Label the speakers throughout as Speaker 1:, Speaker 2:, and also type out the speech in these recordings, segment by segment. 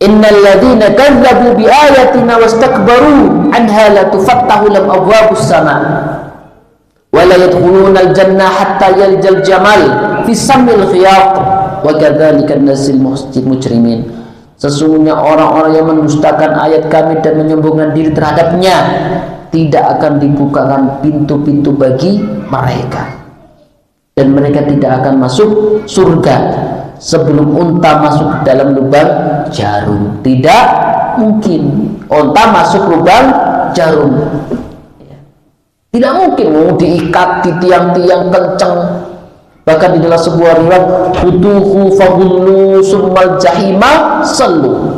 Speaker 1: innal ladzina kadzdzabu bi ayatina wastakbaru anha la tufattahu lahum abwabus sama wa la yadkhuluna al-jannah hatta yaljal jamal fi samil khiyat wa kadzalika nasil mujrimin. Sesungguhnya orang-orang yang mendustakan ayat kami dan menyombongkan diri terhadapnya, tidak akan dibukakan pintu-pintu bagi mereka, dan mereka tidak akan masuk surga sebelum unta masuk ke dalam lubang jarum. Tidak mungkin unta masuk lubang jarum. Tidak mungkin mau diikat di tiang-tiang kencang. Bahkan di dalam sebuah riwayat, "Khuduhu fagullu summal jahima sallu."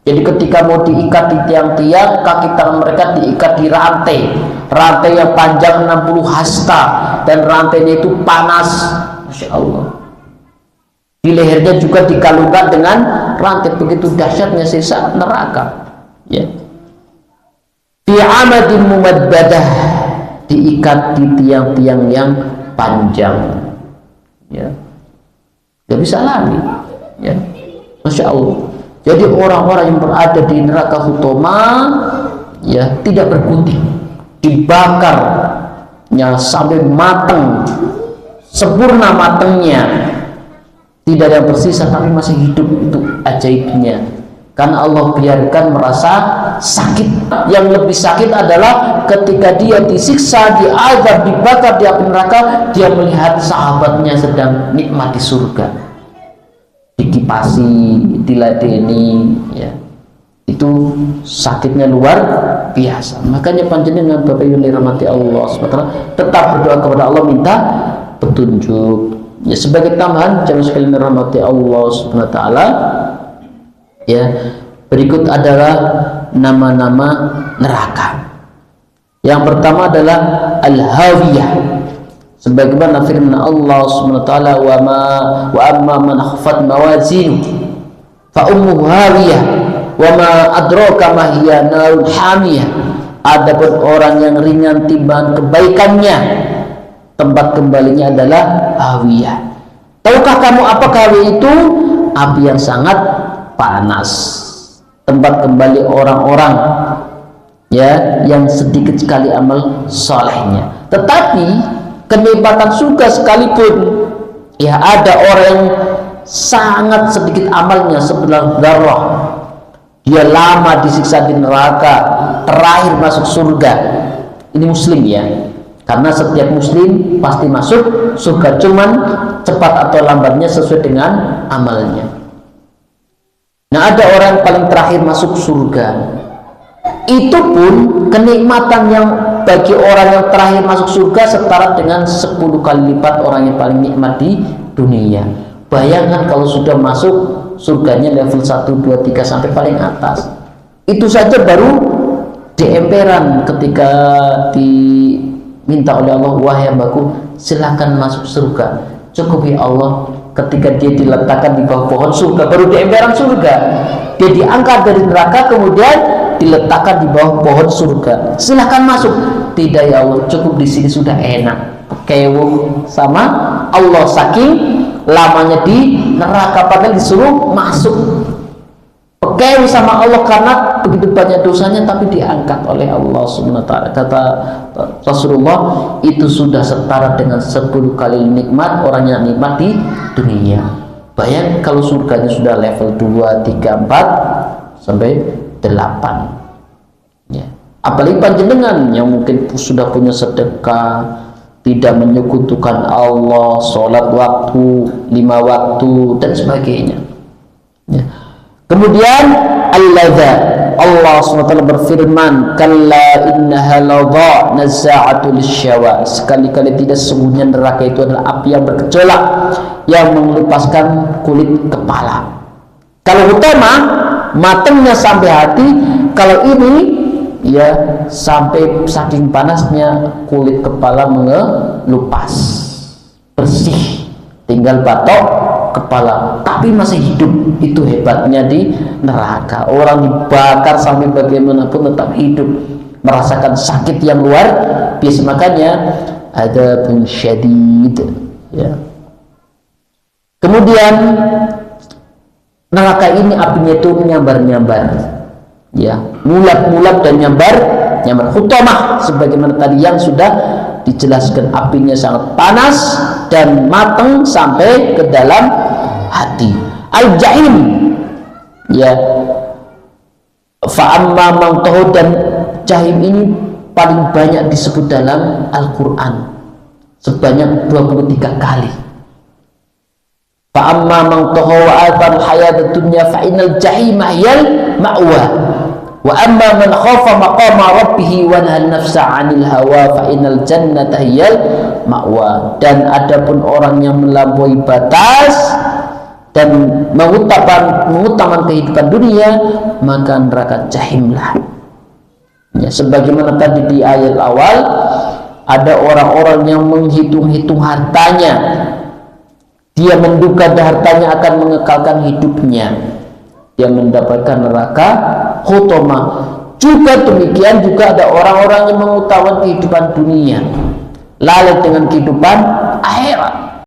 Speaker 1: Jadi ketika mau diikat di tiang-tiang, kaki tangan mereka diikat di rantai yang panjang 60 hasta, dan rantainya itu panas, Masya Allah. Di lehernya juga dikalungkan dengan rantai, begitu dahsyatnya siksa neraka. Ya. Fi amadin mumaddadah, diikat di tiang-tiang yang panjang. Ya, nggak bisa lari. Ya, Masya Allah. Jadi orang-orang yang berada di neraka hutama, ya, tidak berkutik, dibakarnya sampai matang, sempurna matangnya, tidak ada yang tersisa tapi masih hidup. Itu ajaibnya, karena Allah biarkan merasa sakit. Yang lebih sakit adalah ketika dia disiksa, diazab, dibakar di api neraka, dia melihat sahabatnya sedang nikmat di surga, dikipasi, diladeni, ya. Itu sakitnya luar biasa. Makanya panjenengan Bapak Ibu dirahmati Allah SWT, tetap berdoa kepada Allah, minta petunjuk. Ya, sebagai tambahan, jangan sekalian dirahmati Allah SWT, ya, berikut adalah nama-nama neraka. Yang pertama adalah Al-Hawiyah, sebagaimana firman Allah SWT, wa amma man khaffat mawazinu fa ummuhu hawiyah wa ma adraka ma hiya narun hamiyah. Adapun orang yang ringan timbangan kebaikannya, tempat kembalinya adalah hawiyah. Tahukah kamu apakah hawiyah itu? Api yang sangat panas, tempat kembali orang-orang, ya, yang sedikit sekali amal solehnya. Tetapi kenikmatan surga sekalipun, ya, ada orang yang sangat sedikit amalnya, sebelah darah, dia lama disiksa di neraka, terakhir masuk surga. Ini muslim, ya, karena setiap muslim pasti masuk surga, cuman cepat atau lambatnya sesuai dengan amalnya. Nah, ada orang paling terakhir masuk surga. Itu pun kenikmatan yang bagi orang yang terakhir masuk surga setara dengan 10 kali lipat orang yang paling nikmat di dunia. Bayangkan kalau sudah masuk surganya level 1, 2, 3 sampai paling atas. Itu saja baru di emperan ketika diminta oleh Allah, wahai hambaku, silakan masuk surga. Cukup ya Allah, ketika dia diletakkan di bawah pohon surga, baru di emperan surga, dia diangkat dari neraka, kemudian diletakkan di bawah pohon surga. Silahkan masuk. Tidak ya Allah, cukup di sini sudah enak. Kewuh sama Allah, saking lamanya di neraka, padahal disuruh masuk. Kewuh sama Allah karena begitu banyak dosanya, tapi diangkat oleh Allah Subhanahu wa taala. Kata Rasulullah, itu sudah setara dengan 10 kali nikmat orang yang nikmat di dunia. Bayang kalau surganya sudah level 2, 3, 4 sampai 8, ya. Apalagi panjenengan yang mungkin sudah punya sedekah, tidak menyekutukan Allah, sholat waktu, 5 waktu dan sebagainya, ya. Kemudian Allah SWT berfirman, kalla innaha lawza nazza'atu lisyawa, sekali-kali tidak, sesungguhnya neraka itu adalah api yang bergejolak, yang mengelupaskan kulit kepala. Kalau utama matangnya sampai hati, kalau ini, ya, sampai saking panasnya kulit kepala mengelupas, bersih, tinggal batok kepala, tapi masih hidup. Itu hebatnya di neraka. Orang dibakar sampai bagaimanapun tetap hidup, merasakan sakit yang luar biasa. Makanya ada pun syadid, ya. Kemudian neraka ini apinya itu menyambar-nyambar, ya, mulap-mulap dan nyambar. Hutamah sebagaimana tadi yang sudah dijelaskan, apinya sangat panas dan matang sampai ke dalam hati. Al-jahim, ya, fa'amma man tahu, dan jahim ini paling banyak disebut dalam Al-Quran sebanyak 23 kali. Fa'amma man tahu wa athara al-hayata dunya fa'inal jahima hiyal ma'wa wa amma man khafa maqama rabbih wa nahan nafsa 'anil hawa fa innal jannata hiyal ma'wa. Dan adapun orang yang melampaui batas dan mengutamakan kehidupan dunia, maka neraka jahimlah. Ya, sebagaimana tadi di ayat awal, ada orang-orang yang menghitung-hitung hartanya, dia menduga hartanya akan mengekalkan hidupnya, dia mendapatkan neraka khutama. Juga demikian juga ada orang-orang yang mengutamakan kehidupan dunia, lalai dengan kehidupan akhirat.